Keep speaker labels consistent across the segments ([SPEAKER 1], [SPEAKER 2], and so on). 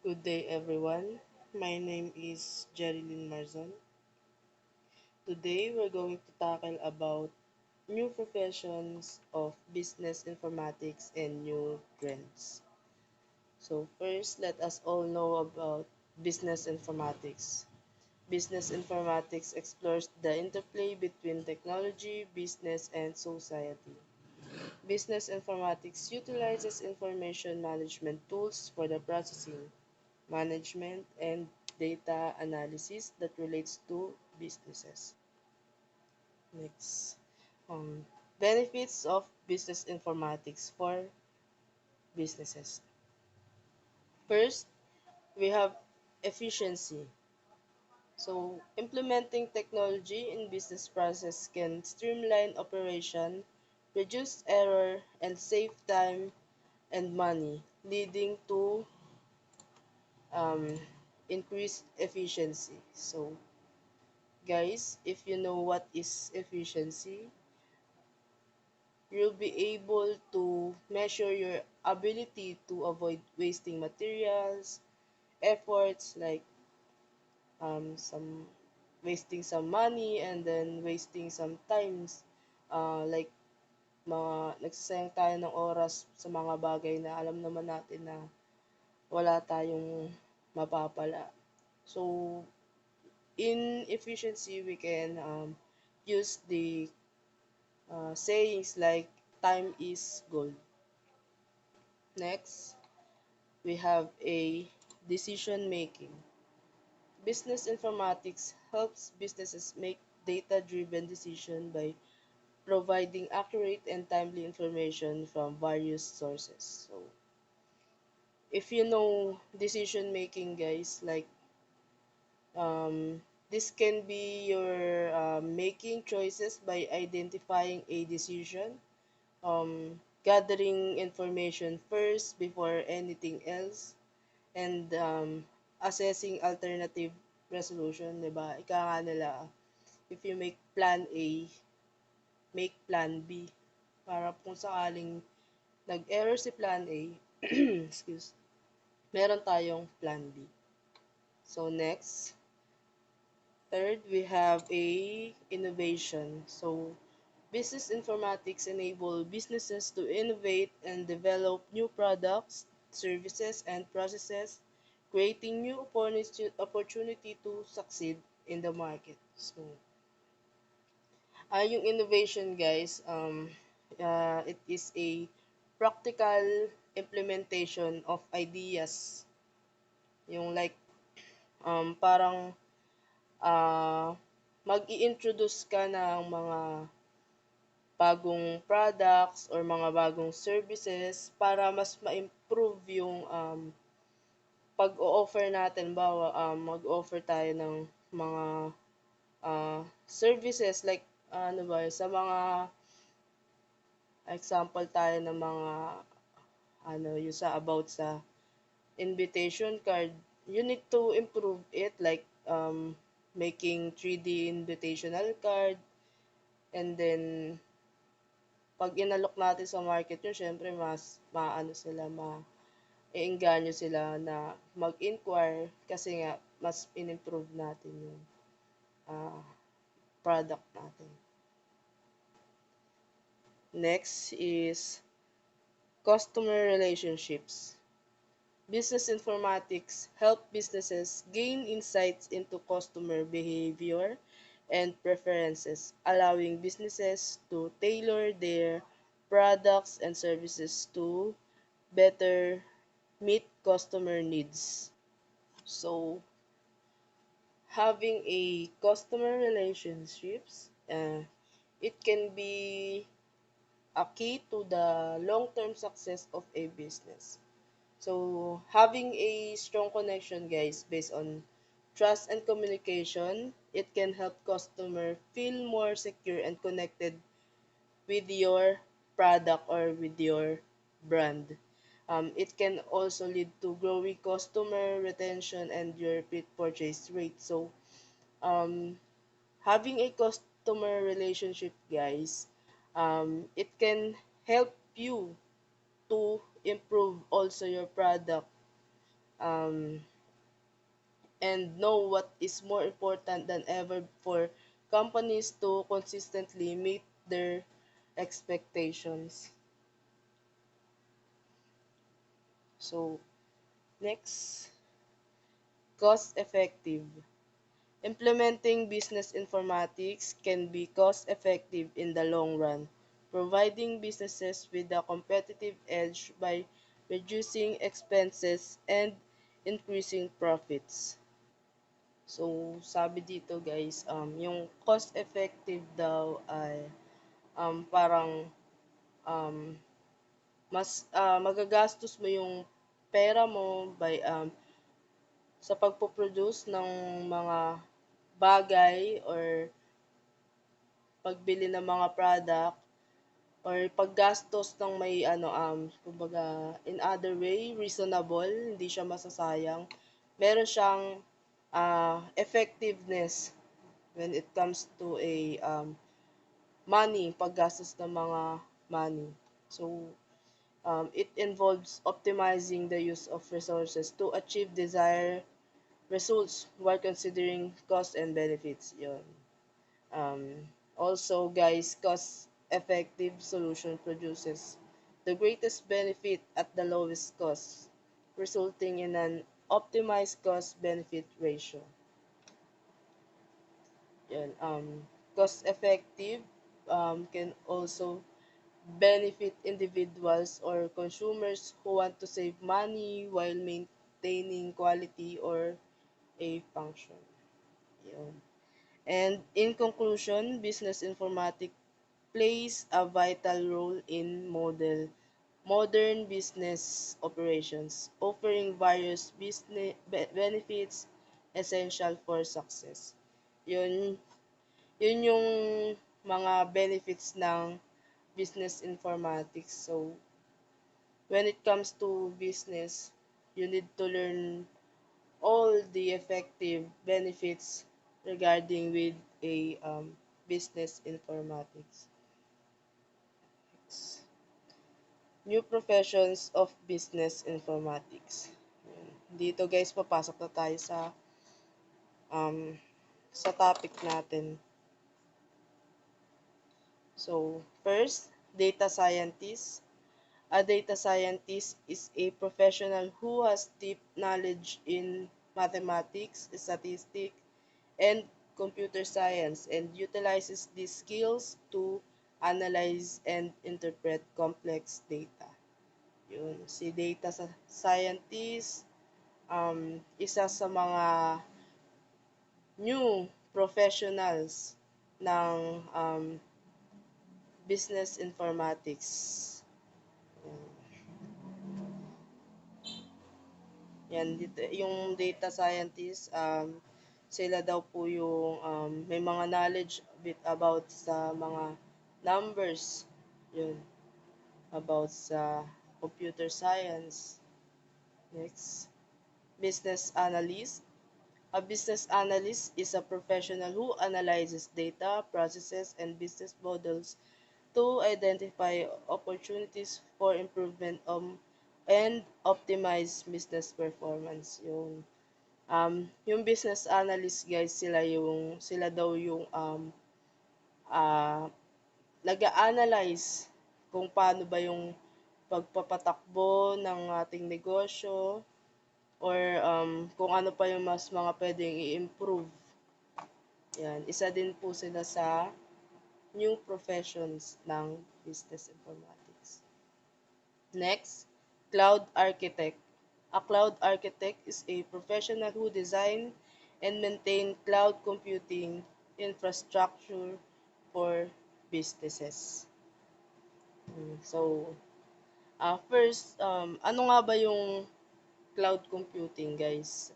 [SPEAKER 1] Good day, everyone. My name is Jerilyn Marzon. Today, we're going to tackle about new professions of business informatics and new trends. So first, let us all know about business informatics. Business informatics explores the interplay between technology, business, and society. Business informatics utilizes information management tools for the processing, management, and data analysis that relates to businesses. Next, um, benefits of business informatics for businesses. First, we have efficiency. So, implementing technology in business process can streamline operation, reduce error, and save time and money, leading to um, increased efficiency. So, guys, if you know what is efficiency, you'll be able to measure your ability to avoid wasting materials, efforts like some wasting some money and then wasting some times like nagsasayang tayo ng oras sa mga bagay na alam naman natin na wala tayong mapapala. So, in efficiency, we can use the sayings like time is gold. Next, we have a decision making. Business informatics helps businesses make data-driven decisions by providing accurate and timely information from various sources. So, if you know decision making, guys, like this can be your making choices by identifying a decision, gathering information first before anything else, and assessing alternative resolution, di ba? Ika nga nila, if you make plan A, make plan B. Para kung sakaling nag-error si plan A, excuse, meron tayong plan B. So next, third, we have a innovation. So business informatics enable businesses to innovate and develop new products, services, and processes, creating new opportunity to succeed in the market. So, yung innovation, guys, it is a practical implementation of ideas. Yung like, parang uh, mag-i-introduce ka ng mga bagong products or mga bagong services para mas ma-improve yung pag-o-offer natin. Bawa, mag-offer tayo ng mga services like ano ba, sa mga example tayo ng mga ano, yung sa about sa invitation card, you need to improve it like making 3D invitational card, and then pag inalok natin sa market yun, syempre mas maano sila, ma-eengganyo sila na mag-inquire kasi nga mas in-improve natin yung ah, product natin. Next is customer relationships. Business informatics help businesses gain insights into customer behavior and preferences, allowing businesses to tailor their products and services to better meet customer needs. So, having a customer relationships, it can be a key to the long-term success of a business. So, having a strong connection, guys, based on trust and communication, it can help customer feel more secure and connected with your product or with your brand. It can also lead to growing customer retention and your repeat purchase rate. So, um, having a customer relationship, guys, it can help you to improve also your product um, and know what is more important than ever for companies to consistently meet their expectations. So, next, cost effective. Implementing business informatics can be cost effective in the long run, providing businesses with a competitive edge by reducing expenses and increasing profits. So, sabi dito guys, yung cost effective daw ay parang um, mas magagastos mo yung pera mo by sa pagpo-produce ng mga bagay or pagbili ng mga product or paggastos ng may kumbaga in other way reasonable, hindi siya masasayang. Meron siyang effectiveness when it comes to a money, paggastos ng mga money. So, it involves optimizing the use of resources to achieve desired results while considering cost and benefits. Yun. Also, guys, cost-effective solution produces the greatest benefit at the lowest cost, resulting in an optimized cost-benefit ratio. Yan. Cost-effective can also benefit individuals or consumers who want to save money while maintaining quality or a function. Yun. And in conclusion, business informatics plays a vital role in modern business operations, offering various business benefits essential for success. Yun, yun yung mga benefits ng business informatics. So, when it comes to business, you need to learn all the effective benefits regarding with a business informatics. New professions of business informatics. Dito guys, papasok na tayo um, sa topic natin. So, first, data scientist. A data scientist is a professional who has deep knowledge in mathematics, statistics, and computer science and utilizes these skills to analyze and interpret complex data. Yun, si data scientist, isa sa mga new professionals ng business informatics. Yan, dito, yung data scientist, sila daw po yung may mga knowledge bit about sa mga numbers, yun, about sa computer science. Next, business analyst. A business analyst is a professional who analyzes data, processes, and business models to identify opportunities for improvement and optimize business performance. Yung business analyst guys, sila daw yung uh, nag-a-analyze kung paano ba yung pagpapatakbo ng ating negosyo or kung ano pa yung mas mga pwedeng i-improve. Yan, isa din po sila sa new professions ng business informatics. Next, cloud architect. A cloud architect is a professional who design and maintain cloud computing infrastructure for businesses. So, first, ano nga ba yung cloud computing, guys?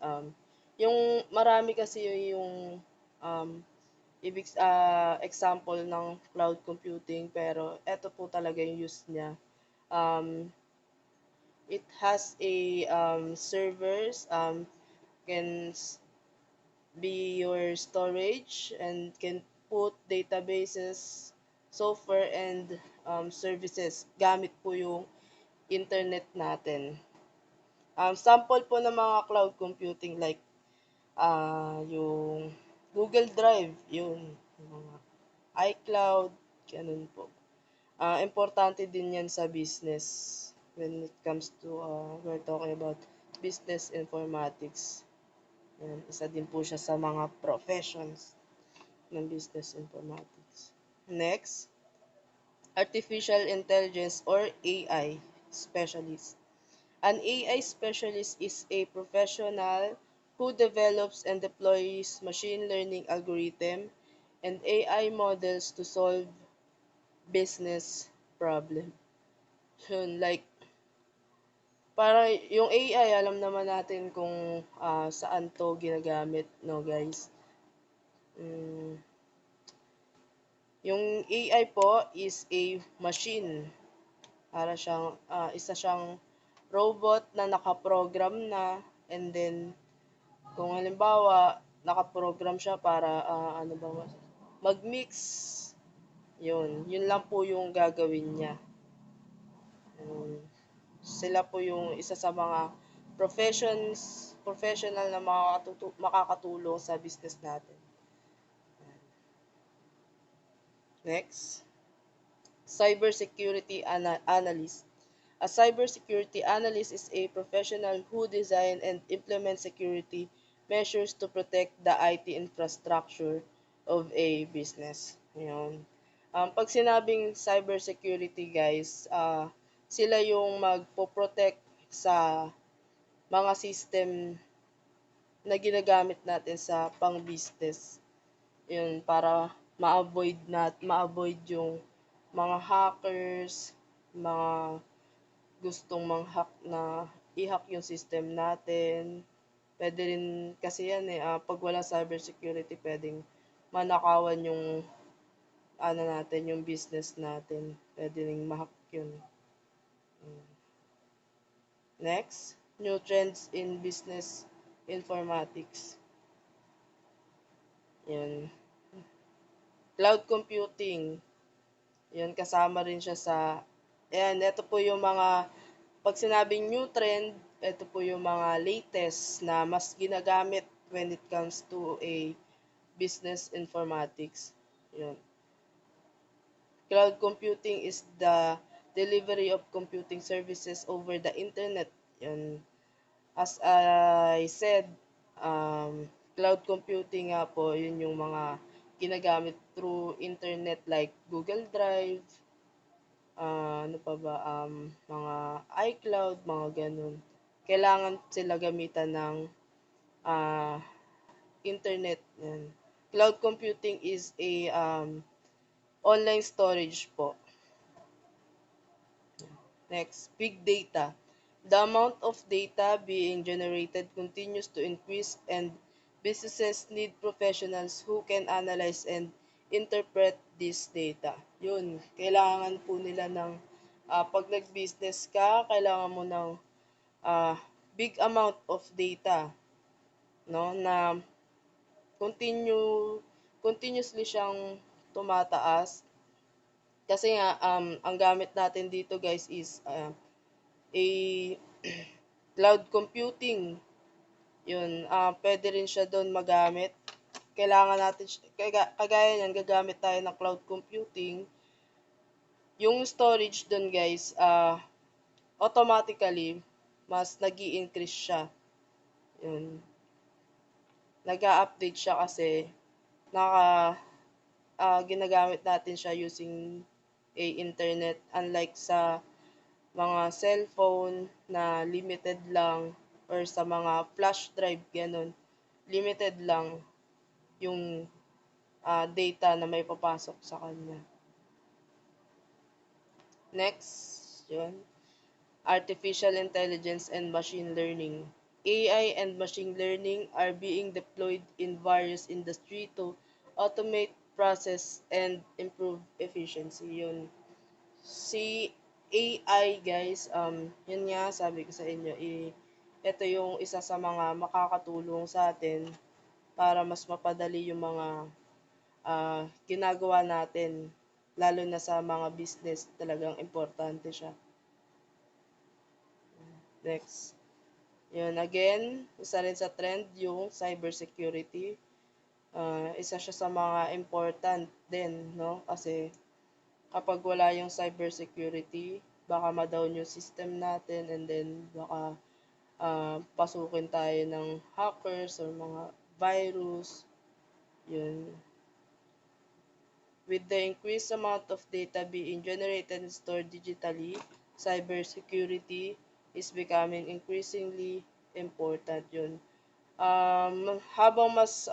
[SPEAKER 1] Yung marami kasi yung um, example ng cloud computing, pero eto po talaga yung use niya. It has a servers, can be your storage and can put databases, software, and services gamit po yung internet natin. Sample po ng mga cloud computing like yung Google Drive, yun, yung mga iCloud, ganun po. Importante din yan sa business when it comes to, we're talking about business informatics. Yan, isa din po siya sa mga professions ng business informatics. Next, artificial intelligence or AI specialist. An AI specialist is a professional who develops and deploys machine learning algorithm and AI models to solve business problem. Yun, like, para yung AI, alam naman natin kung saan to ginagamit, no guys? Mm, yung AI po is a machine. Para siyang, isa siyang robot na nakaprogram na, and then kung halimbawa nakaprogram siya para ano ba mag-mix, yun lang po yung gagawin niya. Sila po yung isa sa mga professional na makakatulong sa business natin. Next, cybersecurity analyst. A cybersecurity analyst is a professional who design and implement security measures to protect the IT infrastructure of a business. Yun. Pag sinabing cybersecurity guys, sila yung magpo-protect sa mga system na ginagamit natin sa pang-business. Yun, para ma-avoid yung mga hackers, mga gustong mang-hack na i-hack yung system natin. Pwede rin kasi yan pag wala cybersecurity, pwedeng manakawan yung ano natin, yung business natin. Pwede rin ma-hack yun. Next, new trends in business informatics. Yan. Cloud computing. Yan, kasama rin siya sa, ayan, ito po yung mga, pag sinabing new trend, ito po yung mga latest na mas ginagamit when it comes to a business informatics. Yun. Cloud computing is the delivery of computing services over the internet. Yun. As I said, cloud computing nga po, yun yung mga ginagamit through internet like Google Drive, ano pa ba, mga iCloud, mga ganun. Kailangan sila gamitan ng uh, internet. Yan. Cloud computing is a online storage po. Next, big data. The amount of data being generated continues to increase and businesses need professionals who can analyze and interpret this data. Yun, kailangan po nila ng pag nag-business ka, kailangan mo ng big amount of data, no, na continuously siyang tumataas. Kasi nga ang gamit natin dito guys is a cloud computing. Yun, pwede rin siya doon magamit. Kailangan natin, kagaya niyan, gagamit tayo ng cloud computing. Yung storage doon guys, automatically, mas nag increase siya. Yun. Nag-update siya kasi ginagamit natin siya using a internet, unlike sa mga cellphone na limited lang, or sa mga flash drive, ganun. Limited lang yung data na may papasok sa kanya. Next, yun. Artificial intelligence and machine learning. AI and machine learning are being deployed in various industry to automate process and improve efficiency. Yun. Si AI guys, yun nga sabi ko sa inyo, ito yung isa sa mga makakatulong sa atin para mas mapadali yung mga ginagawa natin, lalo na sa mga business, talagang importante siya. Next. Yun, again, isa rin sa trend yung cybersecurity. Isa siya sa mga important din, no? Kasi kapag wala yung cybersecurity, baka ma-down yung system natin and then baka pasukin tayo ng hackers or mga virus. Yun. With the increased amount of data being generated and stored digitally, cybersecurity is becoming increasingly important. Yun. Habang mas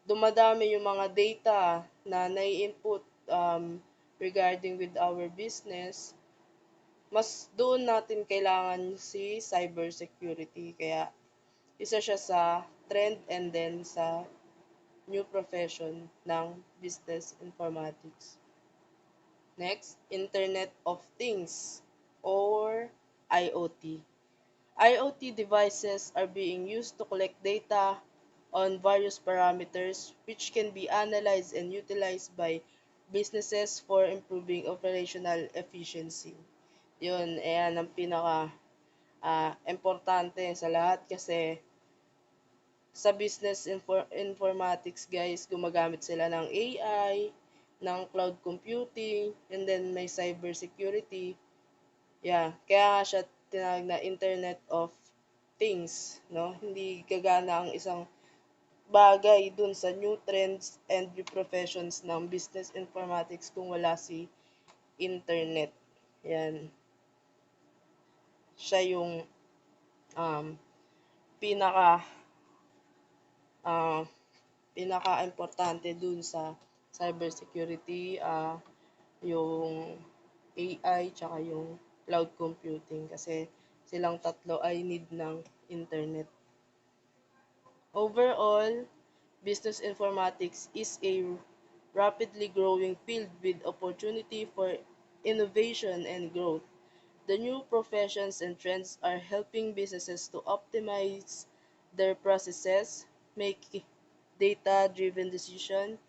[SPEAKER 1] dumadami yung mga data na nai-input regarding with our business, mas doon natin kailangan si cybersecurity. Kaya isa siya sa trend and then sa new profession ng business informatics. Next, Internet of Things or IoT. IoT devices are being used to collect data on various parameters which can be analyzed and utilized by businesses for improving operational efficiency. Yun, ayan ang pinaka importante sa lahat kasi sa business informatics guys, gumagamit sila ng AI, ng cloud computing, and then may cyber security. Yeah, kaya nga siya tinawag na Internet of Things, no? Hindi gagana ang isang bagay dun sa new trends and new professions ng business informatics kung wala si internet. Yan. Siya yung um, pinaka uh, pinaka-importante dun sa cybersecurity, yung AI, tsaka yung cloud computing kasi silang tatlo ay need ng internet. Overall, business informatics is a rapidly growing field with opportunity for innovation and growth. The new professions and trends are helping businesses to optimize their processes, make data-driven decisions,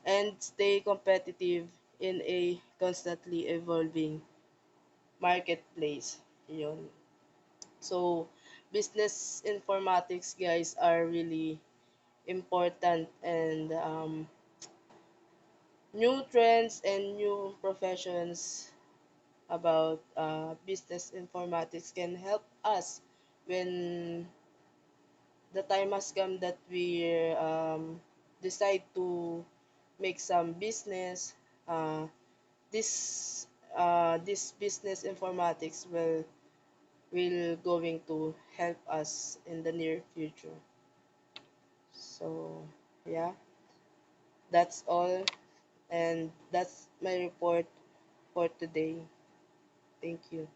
[SPEAKER 1] and stay competitive in a constantly evolving marketplace. Yun. So, business informatics guys are really important and new trends and new professions about business informatics can help us when the time has come that we decide to make some business. Uh, this business informatics will going to help us in the near future. So yeah, that's all, and that's my report for today. Thank you.